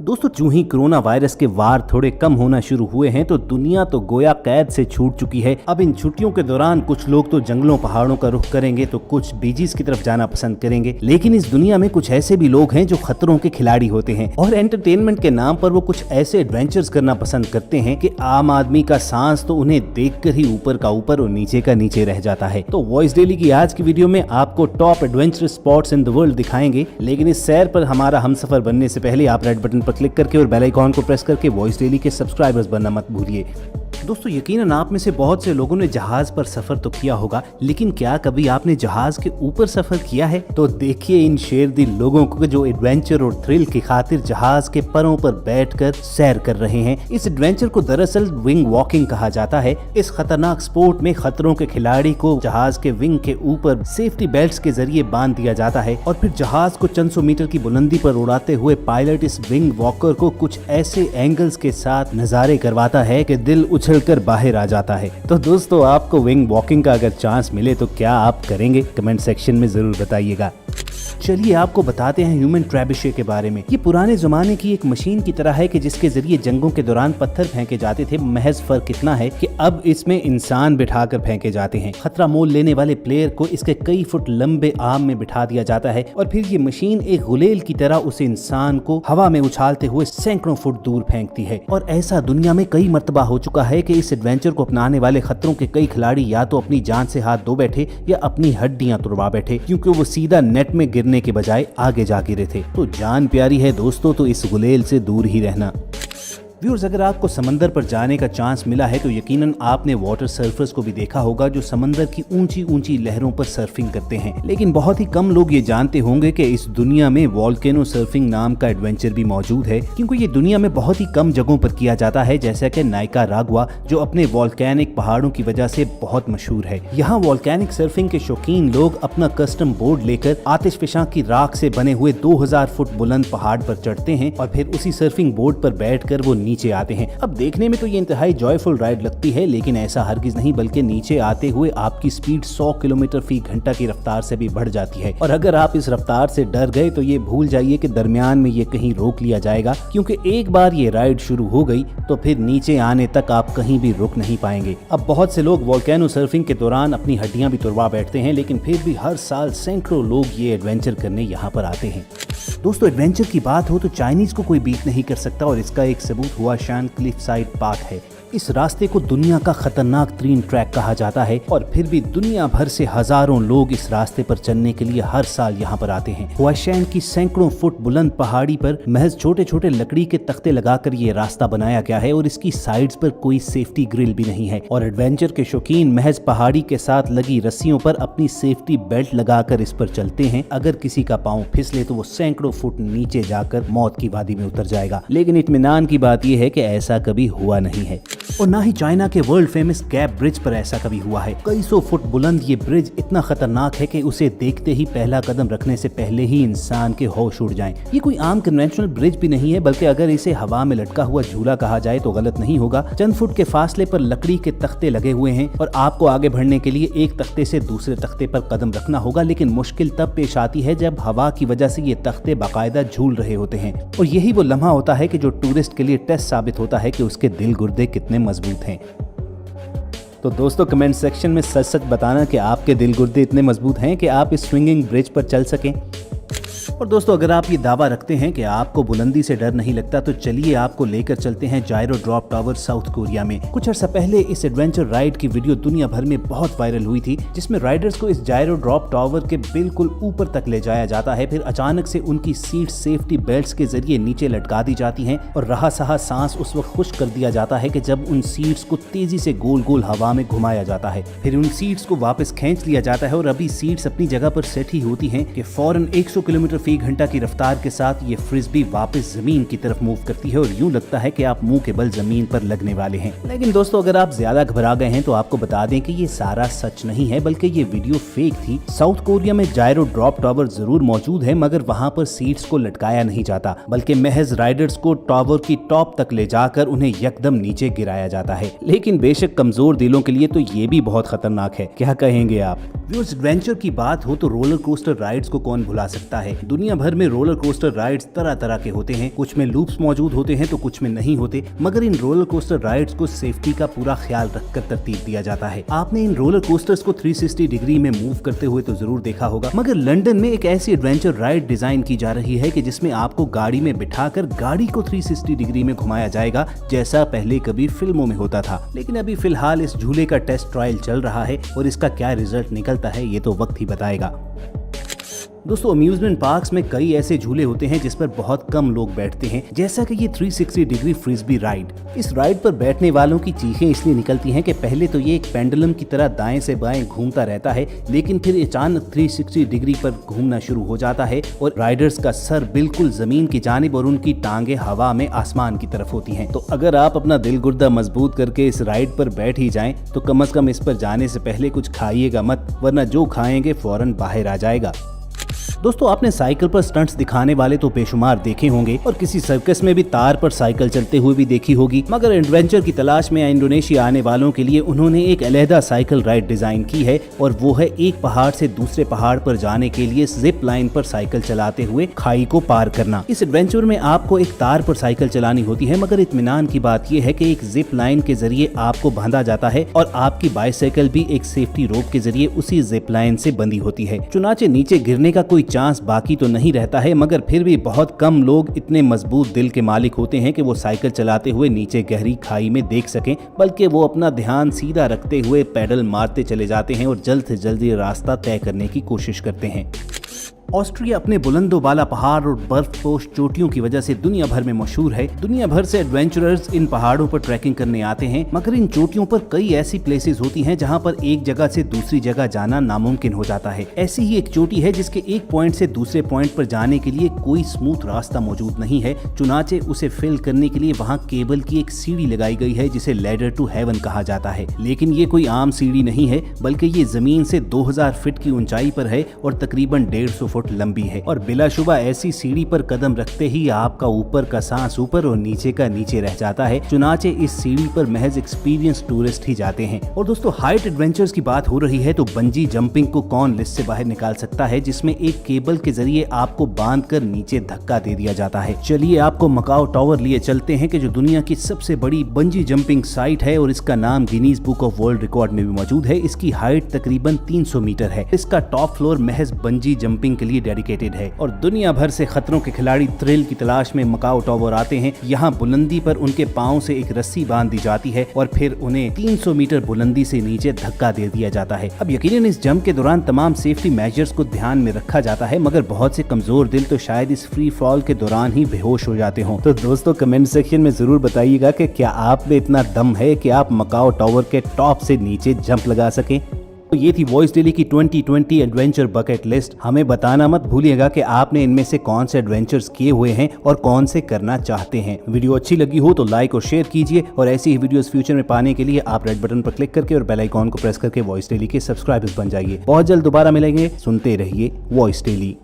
दोस्तों यूं ही corona virus के वार थोड़े कम होना शुरू हुए हैं तो दुनिया तो गोया कैद से छूट चुकी है। अब इन छुट्टियों के दौरान कुछ लोग तो जंगलों पहाड़ों का रुख करेंगे तो कुछ बीचेस की तरफ जाना पसंद करेंगे, लेकिन इस दुनिया में कुछ ऐसे भी लोग हैं जो खतरों के खिलाड़ी होते हैं और एंटरटेनमेंट के नाम पर वो कुछ ऐसे एडवेंचर्स करना पसंद करते हैं कि आम आदमी का सांस तो उन्हें देखकर ही ऊपर का ऊपर और नीचे का नीचे रह जाता है। तो वॉइस डेली की आज की वीडियो में आपको top adventurous spots in the world दिखाएंगे, लेकिन इस सैर पर हमारा हमसफर बनने से पहले आप रेड बटन पर क्लिक करके और बेल आइकॉन को प्रेस करके वॉइस डेली के सब्सक्राइबर्स बनना मत भूलिए। दोस्तों यकीनन आप में से बहुत से लोगों ने जहाज पर सफर तो किया होगा, लेकिन क्या कभी आपने जहाज के ऊपर सफर किया है? तो देखिए इन शेरदिल लोगों को जो एडवेंचर और थ्रिल की खातिर जहाज के परों पर बैठकर सैर कर रहे हैं। इस एडवेंचर को दरअसल विंग वॉकिंग कहा जाता है। इस खतरनाक स्पोर्ट में खतरों के खिलाड़ी को जहाज के विंग के ऊपर सेफ्टी बेल्ट के जरिए बांध दिया जाता है और फिर जहाज को चंद सौ मीटर की बुलंदी पर उड़ाते हुए पायलट इस विंग वॉकर को कुछ ऐसे एंगल्स के साथ नजारे करवाता है कि दिल उछलकर बाहर आ जाता है। तो दोस्तों आपको विंग वॉकिंग का अगर चांस मिले तो क्या आप करेंगे? कमेंट सेक्शन में जरूर बताइएगा। चलिए आपको बताते हैं ह्यूमन ट्रेबिशे के बारे में। ये पुराने जमाने की एक मशीन की तरह है कि जिसके जरिए जंगों के दौरान पत्थर फेंके जाते थे। महज फर्क इतना है कि अब इसमें इंसान बिठाकर फेंके जाते हैं। खतरा मोल लेने वाले प्लेयर को इसके कई फुट लंबे आर्म में बिठा दिया जाता है और फिर ये मशीन एक गुलेल की तरह उस इंसान को हवा में उछालते हुए सैकड़ों फुट दूर फेंकती है। और ऐसा दुनिया में कई मर्तबा हो चुका है कि इस एडवेंचर को अपनाने वाले खतरों के कई खिलाड़ी या तो अपनी जान से हाथ धो बैठे या अपनी हड्डियां तुड़वा बैठे, क्योंकि वो सीधा नेट में गिरने के बजाय आगे जा गिरे थे। तो जान प्यारी है दोस्तों, तो इस गुलेल से दूर ही रहना। व्यूअर्स, अगर आपको समंदर पर जाने का चांस मिला है तो यकीनन आपने वाटर सर्फर्स को भी देखा होगा जो समंदर की ऊंची ऊंची लहरों पर सर्फिंग करते हैं, लेकिन बहुत ही कम लोग ये जानते होंगे कि इस दुनिया में वोल्केनो सर्फिंग नाम का एडवेंचर भी मौजूद है, क्योंकि ये दुनिया में बहुत ही कम जगहों पर किया जाता है, जैसा कि नाइकारागुआ जो अपने वोल्केनिक पहाड़ों की वजह से बहुत मशहूर है। यहाँ वोल्केनिक सर्फिंग के शौकीन लोग अपना कस्टम बोर्ड लेकर आतिशफशां की राख से बने हुए 2000 फुट बुलंद पहाड़ पर चढ़ते हैं और फिर उसी सर्फिंग बोर्ड पर बैठकर वो नीचे आते हैं। अब देखने में तो ये इंतहाई जॉयफुल राइड लगती है, लेकिन ऐसा हरगिज नहीं, बल्कि नीचे आते हुए आपकी स्पीड 100 किलोमीटर फी घंटा की रफ्तार से भी बढ़ जाती है। और अगर आप इस रफ्तार से डर गए तो ये भूल जाइए कि दरमियान में ये कहीं रोक लिया जाएगा, क्योंकि एक बार ये राइड शुरू हो गई तो फिर नीचे आने तक आप कहीं भी रुक नहीं पाएंगे। अब बहुत से लोग वोल्केनो सर्फिंग के दौरान अपनी हड्डियां भी तुड़वा बैठते हैं, लेकिन फिर भी हर साल सैकड़ों लोग ये एडवेंचर करने यहाँ पर आते हैं। दोस्तों एडवेंचर की बात हो तो चाइनीज को कोई बीट नहीं कर सकता और इसका एक सबूत हुआ शान क्लिफ साइड पाथ है। इस रास्ते को दुनिया का खतरनाक तरीन ट्रैक कहा जाता है और फिर भी दुनिया भर से हजारों लोग इस रास्ते पर चलने के लिए हर साल यहाँ पर आते हैं। हुआशैन की सैकड़ों फुट बुलंद पहाड़ी पर महज छोटे छोटे लकड़ी के तख्ते लगाकर ये रास्ता बनाया गया है और इसकी साइड्स पर कोई सेफ्टी ग्रिल भी नहीं है और एडवेंचर के शौकीन महज पहाड़ी के साथ लगी रस्सियों पर अपनी सेफ्टी बेल्ट लगाकर इस पर चलते हैं। अगर किसी का पाँव फिसले तो वो सैकड़ों फुट नीचे जाकर मौत की वादी में उतर जाएगा, लेकिन इत्मीनान की बात यह है कि ऐसा कभी हुआ नहीं है और ना ही चाइना के वर्ल्ड फेमस गैप ब्रिज पर ऐसा कभी हुआ है। कई सौ फुट बुलंद ये ब्रिज इतना खतरनाक है कि उसे देखते ही पहला कदम रखने से पहले ही इंसान के होश उड़ जाएं। ये कोई आम कन्वेंशनल ब्रिज भी नहीं है, बल्कि अगर इसे हवा में लटका हुआ झूला कहा जाए तो गलत नहीं होगा। चंद फुट के फासले पर लकड़ी के तख्ते लगे हुए हैं और आपको आगे बढ़ने के लिए एक तख्ते से दूसरे तख्ते पर कदम रखना होगा, लेकिन मुश्किल तब पेश आती है जब हवा की वजह से ये तख्ते बाकायदा झूल रहे होते हैं और यही वो लम्हा होता है कि जो टूरिस्ट के लिए टेस्ट साबित होता है कि उसके दिल गुर्दे कितने मजबूत हैं। तो दोस्तों कमेंट सेक्शन में सच सच बताना कि आपके दिल गुर्दे इतने मजबूत हैं कि आप इस स्विंगिंग ब्रिज पर चल सकें। और दोस्तों अगर आप ये दावा रखते हैं कि आपको बुलंदी से डर नहीं लगता तो चलिए आपको लेकर चलते हैं जायरो ड्रॉप टावर साउथ कोरिया में। कुछ अर्सा पहले इस एडवेंचर राइड की वीडियो दुनिया भर में बहुत वायरल हुई थी, जिसमें राइडर्स को इस जायरो ड्रॉप टावर के बिल्कुल ऊपर तक ले जाया जाता है, फिर अचानक से उनकी सीट सेफ्टी बेल्ट्स के जरिए नीचे लटका दी जाती हैं और रहा सहा सांस उस वक्त खुश कर दिया जाता है कि जब उन सीट्स को तेजी से गोल गोल हवा में घुमाया जाता है। फिर उन सीट्स को वापस खींच लिया जाता है और अभी सीट्स अपनी जगह पर सेट ही होती हैं कि फौरन 100 किलोमीटर फी घंटा की रफ्तार के साथ ये फ्रिस्बी वापस जमीन की तरफ मूव करती है और यूं लगता है कि आप मुंह के बल जमीन पर लगने वाले हैं। लेकिन दोस्तों अगर आप ज्यादा घबरा गए हैं तो आपको बता दें कि ये सारा सच नहीं है, बल्कि ये वीडियो फेक थी। साउथ कोरिया में जायरो ड्रॉप टावर जरूर मौजूद है, मगर वहाँ पर सीट्स को लटकाया नहीं जाता, बल्कि महज राइडर्स को टावर की टॉप तक ले जाकर उन्हें यकदम नीचे गिराया जाता है। लेकिन बेशक कमजोर दिलों के लिए तो ये भी बहुत खतरनाक है, क्या कहेंगे आप? व्यूअर्स एडवेंचर की बात हो तो रोलर कोस्टर राइड्स को कौन भुला सकता है। दुनिया भर में रोलर कोस्टर राइड्स तरह तरह के होते हैं, कुछ में लूप्स मौजूद होते हैं तो कुछ में नहीं होते, मगर इन रोलर कोस्टर राइड्स को सेफ्टी का पूरा ख्याल रखकर तरतीब दिया जाता है। आपने इन रोलर कोस्टर्स को 360 डिग्री में मूव करते हुए तो जरूर देखा होगा, मगर लंदन में एक ऐसी एडवेंचर राइड डिजाइन की जा रही है कि जिसमें आपको गाड़ी में बिठाकर गाड़ी को 360 डिग्री में घुमाया जाएगा, जैसा पहले कभी फिल्मों में होता था। लेकिन अभी फिलहाल इस झूले का टेस्ट ट्रायल चल रहा है और इसका क्या रिजल्ट निकलता है ये तो वक्त ही बताएगा। दोस्तों, अम्यूजमेंट पार्क्स में कई ऐसे झूले होते हैं जिस पर बहुत कम लोग बैठते हैं, जैसा कि ये 360 डिग्री फ्रिस्बी राइड। इस राइड पर बैठने वालों की चीखें इसलिए निकलती हैं कि पहले तो ये एक पेंडुलम की तरह दाएं से बाएं घूमता रहता है, लेकिन फिर अचानक 360 डिग्री पर घूमना शुरू हो जाता है और राइडर्स का सर बिल्कुल जमीन की जानिब और उनकी टांगे हवा में आसमान की तरफ होती हैं। तो अगर आप अपना दिल गुर्दा मजबूत करके इस राइड पर बैठ ही जाएं तो कम से कम इस पर जाने से पहले कुछ खाइएगा मत, वरना जो खाएंगे फौरन बाहर आ जाएगा। दोस्तों, आपने साइकिल पर स्टंट्स दिखाने वाले तो बेशुमार देखे होंगे और किसी सर्कस में भी तार पर साइकिल चलते हुए भी देखी होगी, मगर एडवेंचर की तलाश में इंडोनेशिया आने वालों के लिए उन्होंने एक अलहदा साइकिल राइड डिजाइन की है और वो है एक पहाड़ से दूसरे पहाड़ पर जाने के लिए जिप लाइन पर साइकिल चलाते हुए खाई को पार करना। इस एडवेंचर में आपको एक तार पर साइकिल चलानी होती है, मगर इत्मीनान की बात यह है कि एक जिप लाइन के जरिए आपको बांधा जाता है और आपकी बाइसाइकिल भी एक सेफ्टी रोप के जरिए उसी जिप लाइन से बंधी होती है। चुनाचे नीचे गिरने का कोई चांस बाकी तो नहीं रहता है, मगर फिर भी बहुत कम लोग इतने मजबूत दिल के मालिक होते हैं कि वो साइकिल चलाते हुए नीचे गहरी खाई में देख सकें, बल्कि वो अपना ध्यान सीधा रखते हुए पैडल मारते चले जाते हैं और जल्द से जल्द ये रास्ता तय करने की कोशिश करते हैं। ऑस्ट्रिया अपने बुलंदो बाला पहाड़ और बर्फपोश चोटियों की वजह से दुनिया भर में मशहूर है। दुनिया भर से एडवेंचरर्स इन पहाड़ों पर ट्रैकिंग करने आते हैं, मगर इन चोटियों पर कई ऐसी प्लेसेस होती हैं जहां पर एक जगह से दूसरी जगह जाना नामुमकिन हो जाता है। ऐसी ही एक चोटी है जिसके एक पॉइंट से दूसरे पॉइंट पर जाने के लिए कोई स्मूथ रास्ता मौजूद नहीं है। चुनाचे उसे फिल करने के लिए वहाँ केबल की एक सीढ़ी लगाई गई है जिसे लैडर टू हेवन कहा जाता है। लेकिन ये कोई आम सीढ़ी नहीं है, बल्कि ये जमीन से 2000 फीट की ऊंचाई पर है और तकरीबन 150 फुट लंबी है और बिलाशुबा ऐसी सीढ़ी पर कदम रखते ही आपका ऊपर का सांस ऊपर और नीचे का नीचे रह जाता है। चुनाचे इस सीढ़ी पर महज एक्सपीरियंस टूरिस्ट ही जाते हैं। और दोस्तों, हाइट एडवेंचर्स की बात हो रही है तो बंजी जंपिंग को कौन लिस्ट से बाहर निकाल सकता है, जिसमें एक केबल के जरिए आपको बांधकर नीचे धक्का दे दिया जाता है। चलिए आपको मकाओ टावर लिए चलते हैं कि जो दुनिया की सबसे बड़ी बंजी जंपिंग साइट है और इसका नाम Guinness book of world record में भी मौजूद है। इसकी हाइट तकरीबन 300 मीटर है। इसका टॉप फ्लोर महज बंजी जंपिंग के लिए डेडिकेटेड है और दुनिया भर से खतरों के खिलाड़ी थ्रिल की तलाश में मकाओ टावर आते हैं। यहाँ बुलंदी पर उनके पाँव से एक रस्सी बांध दी जाती है और फिर उन्हें 300 मीटर बुलंदी से नीचे धक्का दे दिया जाता है। अब यकीनन इस जंप के दौरान तमाम सेफ्टी मेजर्स को ध्यान में रखा जाता है, मगर बहुत से कमजोर दिल तो शायद इस फ्री फॉल के दौरान ही बेहोश हो जाते हों। तो दोस्तों, कमेंट सेक्शन में जरूर बताइएगा कि क्या आप में इतना दम है कि आप मकाओ टावर के टॉप से नीचे जंप लगा सकें। तो ये थी वॉइस डेली की 2020 एडवेंचर बकेट लिस्ट। हमें बताना मत भूलिएगा कि आपने इनमें से कौन से एडवेंचर्स किए हुए हैं और कौन से करना चाहते हैं। वीडियो अच्छी लगी हो तो लाइक और शेयर कीजिए और ऐसी ही वीडियोस फ्यूचर में पाने के लिए आप रेड बटन पर क्लिक करके और बेल आइकॉन को प्रेस करके वॉइस डेली के सब्सक्राइबर्स बन जाइए। बहुत जल्द दोबारा मिलेंगे। सुनते रहिए वॉइस डेली।